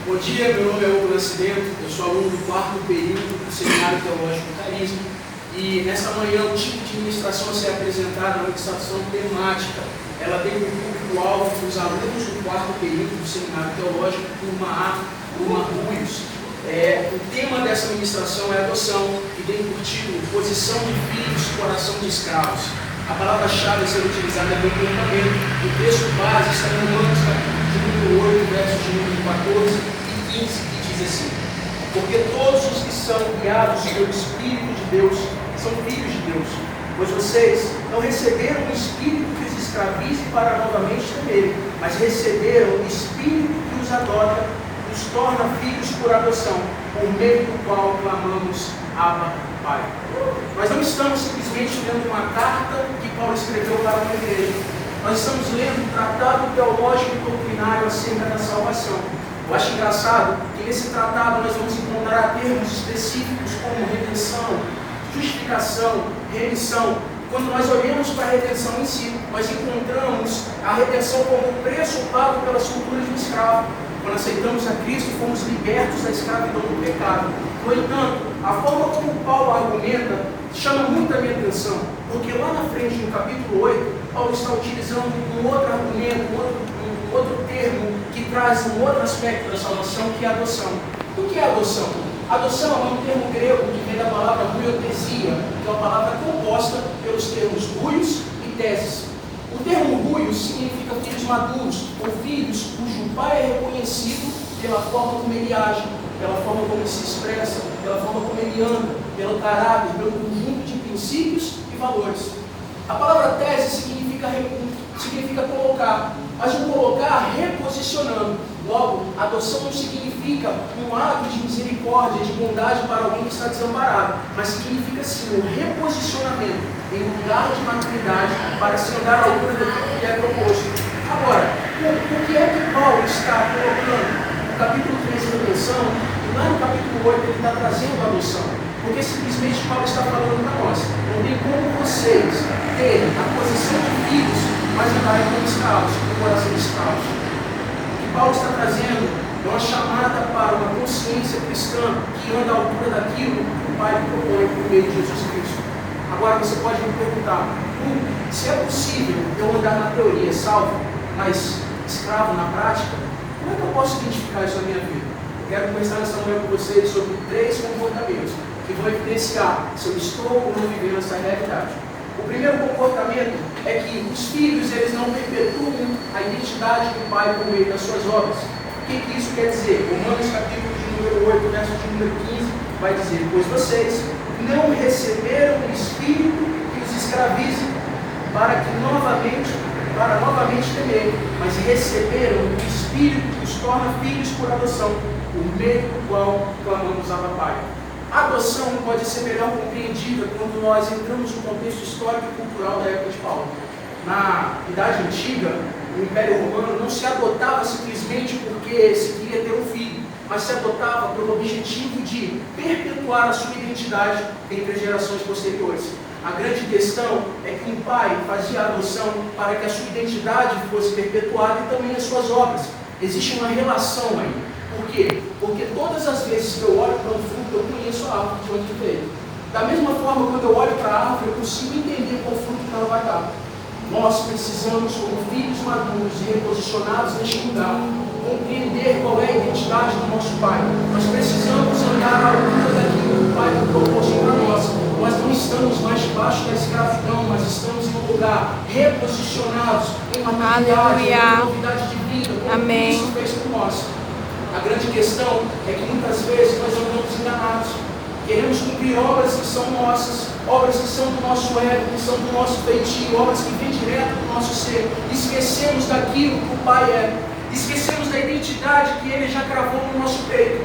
Bom dia, meu nome é Hugo Nascimento, eu sou aluno do 4º período do Seminário Teológico Carisma, e nessa manhã o tipo de ministração a ser apresentada é uma ministração temática. Ela tem como público-alvo os alunos do 4º período do Seminário Teológico, turma A, turma Ruios. O tema dessa ministração é adoção, e tem por título Posição de Filhos, Coração de Escravos. A palavra-chave a ser utilizada é comportamento. O texto base está em Romanos, capítulo 8, versos de número 14 e 15, que diz assim: porque todos os que são guiados pelo Espírito de Deus são filhos de Deus. Pois vocês não receberam o Espírito que os escravize para novamente temerem, mas receberam o Espírito que os adota, os torna filhos por adoção, por meio do qual clamamos Abba, Pai. Nós não estamos simplesmente lendo uma carta que Paulo escreveu para uma igreja. Nós estamos lendo um tratado teológico e doutrinário acerca da salvação. Eu acho engraçado que nesse tratado nós vamos encontrar termos específicos como redenção, justificação, remissão. Quando nós olhamos para a redenção em si, nós encontramos a redenção como o preço pago pela soltura de um escravo. Quando aceitamos a Cristo, fomos libertos da escravidão do pecado. No entanto, a forma como Paulo argumenta chama muito a minha atenção, porque lá na frente, no capítulo 8, Paulo está utilizando um outro argumento, um outro termo que traz um outro aspecto da salvação, que é a adoção. O que é adoção? Adoção é um termo grego que vem da palavra huiotesia, que é uma palavra composta pelos termos huios e teses. O termo huios significa filhos maduros, ou filhos cujo pai é reconhecido pela forma como ele age, pela forma como ele se expressa, pela forma como ele anda, pelo caráter, pelo conjunto de princípios e valores. A palavra tese significa colocar, mas o colocar reposicionando. Logo, adoção não significa um ato de misericórdia, de bondade para alguém que está desamparado, mas significa sim um reposicionamento em lugar de maturidade para se andar à altura daquilo que é proposto. Agora, o que é que Paulo está colocando? No capítulo 3 de redenção, e lá no capítulo 8 ele está trazendo a adoção, porque simplesmente Paulo está falando para nós: não tem como vocês terem a posição de filhos, mas andarem como escravos, com o coração de escravos. O que Paulo está trazendo é uma chamada para uma consciência cristã que anda à altura daquilo que o Pai propõe por meio de Jesus Cristo. Agora você pode me perguntar: se é possível eu andar na teoria salvo, mas escravo na prática, como é que eu posso identificar isso na minha vida? Eu quero conversar nessa manhã com vocês sobre 3 comportamentos que vão evidenciar se eu estou ou não vivendo essa realidade. O primeiro comportamento é que os filhos eles não perpetuam a identidade do pai por meio das suas obras. O que isso quer dizer? Romanos capítulo de número 8, verso de número 15, vai dizer: pois vocês não receberam o Espírito que os escravize para novamente temerem, mas receberam o Espírito que os torna filhos por adoção, por meio do qual clamamos Abba, Pai. A adoção pode ser melhor compreendida quando nós entramos no contexto histórico e cultural da época de Paulo. Na Idade Antiga, no Império Romano, não se adotava simplesmente porque se queria ter um filho, mas se adotava pelo objetivo de perpetuar a sua identidade entre as gerações posteriores. A grande questão é que um pai fazia a adoção para que a sua identidade fosse perpetuada e também as suas obras. Existe uma relação aí. Por quê? Porque todas as vezes que eu olho para um fruto, eu conheço a árvore de onde veio. Da mesma forma, quando eu olho para a árvore, eu consigo entender qual fruto que ela vai dar. Nós precisamos, como filhos maduros e reposicionados neste lugar, compreender qual é a identidade do nosso Pai. Nós precisamos andar à altura daquilo que o Pai proporciona para nós. Nós não estamos mais debaixo da escravidão, mas estamos em um lugar reposicionados em maturidade, em novidade de vida, como Cristo fez por nós. A grande questão é que muitas vezes nós andamos enganados. Queremos cumprir obras que são nossas, obras que são do nosso ego, que são do nosso feitio, obras que vêm direto do nosso ser. Esquecemos daquilo que o Pai é. Esquecemos da identidade que Ele já cravou no nosso peito.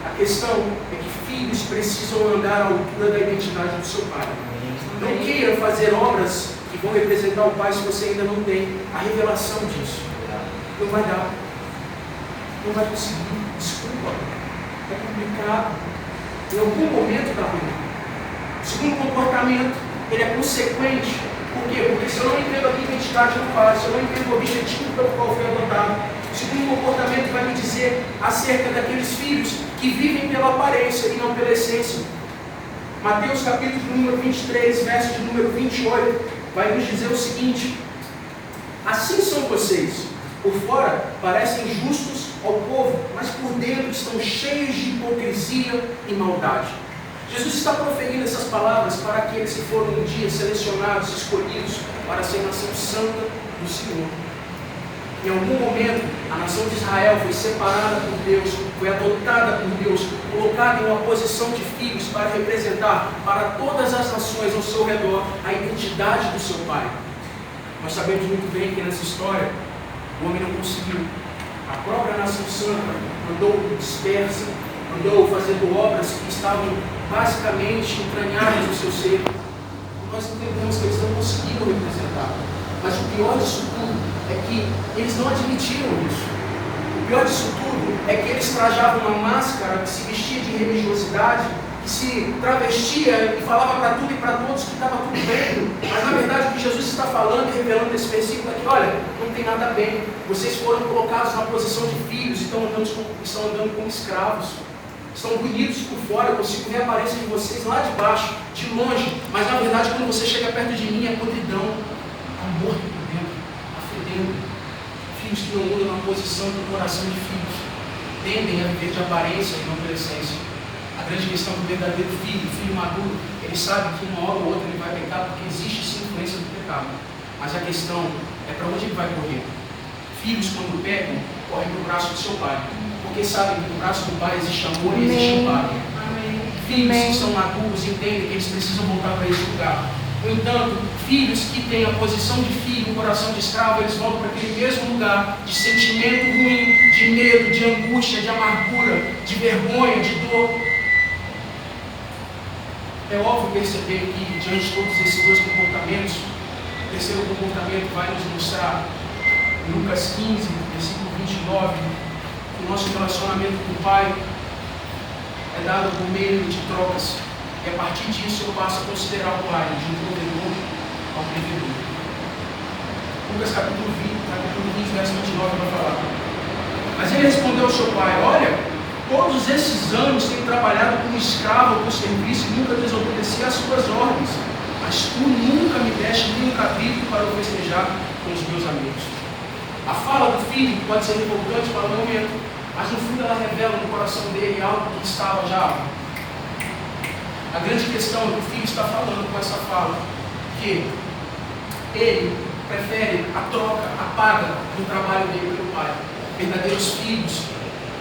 A questão é que filhos precisam andar à altura da identidade do seu Pai. Não queira fazer obras que vão representar o Pai se você ainda não tem a revelação disso. Não vai dar. Não vai conseguir. Desculpa. É complicado. Em algum momento está ruim. O segundo comportamento, ele é consequente. Por quê? Porque se eu não entendo a minha identidade no Pai, se eu não entendo o objetivo pelo qual fui adotado, o segundo comportamento vai me dizer acerca daqueles filhos que vivem pela aparência e não pela essência. Mateus capítulo número 23, verso de número 28, vai nos dizer o seguinte: assim são vocês, por fora parecem justos ao povo, mas por dentro estão cheios de hipocrisia e maldade. Jesus está proferindo essas palavras para aqueles que foram um dia selecionados, escolhidos para ser nação santa do Senhor. Em algum momento, a nação de Israel foi separada por Deus, foi adotada por Deus, colocada em uma posição de filhos para representar para todas as nações ao seu redor a identidade do seu Pai. Nós sabemos muito bem que nessa história, o homem não conseguiu. A própria nação santa andou dispersa, andou fazendo obras que estavam basicamente entranhadas no seu ser. Nós entendemos que eles não conseguiram representar. Mas o pior disso tudo é que eles não admitiram isso. O pior disso tudo é que eles trajavam uma máscara que se vestia de religiosidade, que se travestia e falava para tudo e para todos que estava tudo bem. Mas na verdade o que Jesus está falando e revelando nesse versículo é que, olha, não tem nada bem. Vocês foram colocados na posição de filhos e estão andando como escravos. Estão bonitos por fora, eu consigo ver a aparência de vocês lá de baixo, de longe. Mas na verdade quando você chega perto de mim é podridão. Está morto por dentro, está fedendo. Filhos que não mudam na posição do coração de filhos tendem a viver de aparência e não pela essência. A grande questão do verdadeiro filho, filho maduro, ele sabe que uma hora ou outra ele vai pecar, porque existe sim influência do pecado. Mas a questão é para onde ele vai correr. Filhos, quando pecam, correm para o braço do seu pai, porque sabem que no braço do pai existe amor e existe amparo. Filhos que são maduros entendem que eles precisam voltar para esse lugar. No entanto, filhos que têm a posição de filho, o coração de escravo, eles voltam para aquele mesmo lugar de sentimento ruim, de medo, de angústia, de amargura, de vergonha, de dor. É óbvio perceber que, diante de todos esses dois comportamentos, o terceiro comportamento vai nos mostrar, em Lucas 15, versículo 29, que o nosso relacionamento com o Pai é dado por meio de trocas. E a partir disso eu passo a considerar o Pai de um provedor ao provedor. Lucas capítulo 20, verso 29 vai falar: mas ele respondeu ao seu pai: olha, todos esses anos tenho trabalhado como escravo ao teu serviço e nunca desobedeci às suas ordens, mas tu nunca me deste nem um cabrito para eu festejar com os meus amigos. A fala do filho pode ser revoltante para o momento, mas no fundo ela revela no coração dele algo que estava já. A grande questão é que o filho está falando com essa fala, que ele prefere a troca, a paga do trabalho dele pelo pai. Verdadeiros filhos,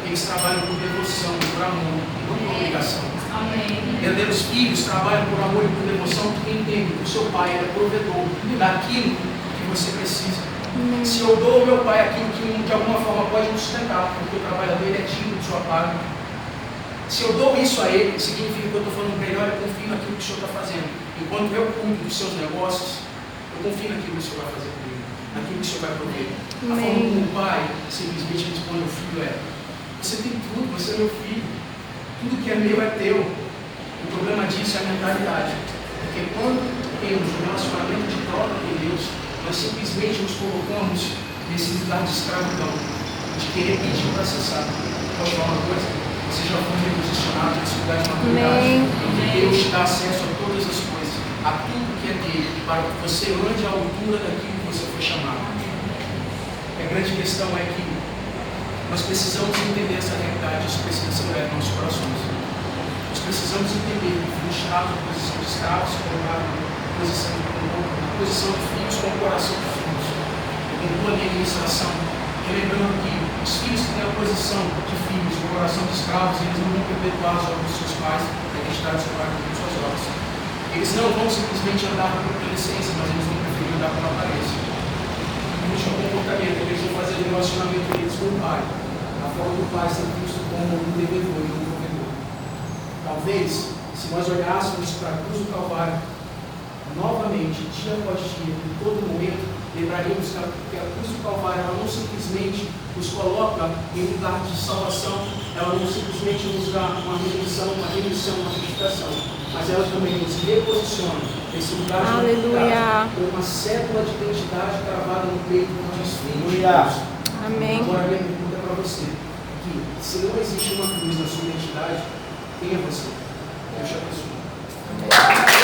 eles trabalham por devoção, por amor, não por obrigação. Amém. Verdadeiros filhos trabalham por amor e por devoção, porque entendem que o seu pai é provedor daquilo que você precisa. Amém. Se eu dou ao meu pai aquilo que de alguma forma pode me sustentar, porque o trabalho dele é digno de sua paga. Se eu dou isso a ele, significa que eu estou falando para ele: olha, eu confio naquilo que o Senhor está fazendo. Enquanto eu cuido dos seus negócios, eu confio naquilo que o Senhor vai fazer comigo, naquilo que o Senhor vai prover. A forma como o pai simplesmente responde ao filho é: você tem tudo, você é meu filho, tudo que é meu é teu. O problema disso é a mentalidade, porque quando temos um relacionamento de troca com Deus, nós simplesmente nos colocamos nesse lugar de escravidão, de querer pedir para acessar. Posso falar uma coisa? Você já foi reposicionado nesse lugar de maturidade, onde Deus te dá acesso a todas as coisas, a tudo que é dele, para que você ande à altura daquilo que você foi chamado. A grande questão é que nós precisamos entender essa realidade, isso precisa ser leve nos nossos corações. Nós precisamos entender que fomos chamados na posição de escravos, colocados na posição de filhos, com o coração de filhos. Eu concluo a minha administração, lembrando que os filhos que têm a posição de filhos, o coração de escravos, eles não vão perpetuar as obras dos seus pais, a identidade do seu pai com suas obras. Eles não vão simplesmente andar pela essência, mas eles vão preferir andar pela aparência. O último comportamento que eles vão fazer no relacionamento deles com o pai, a forma do pai ser visto como um devedor e não um provedor. Talvez, se nós olhássemos para a cruz do Calvário, novamente, dia após dia, em todo momento, lembraremos que a cruz do Calvário ela não simplesmente nos coloca em lugar de salvação, ela não simplesmente nos dá uma remissão, uma justificação, mas ela também nos reposiciona nesse lugar de identidade, com uma cédula de identidade gravada no peito que diz Filho de Deus. Amém. Agora a minha pergunta é para você, que se não existe uma cruz na sua identidade, quem é você? Deus te abençoe.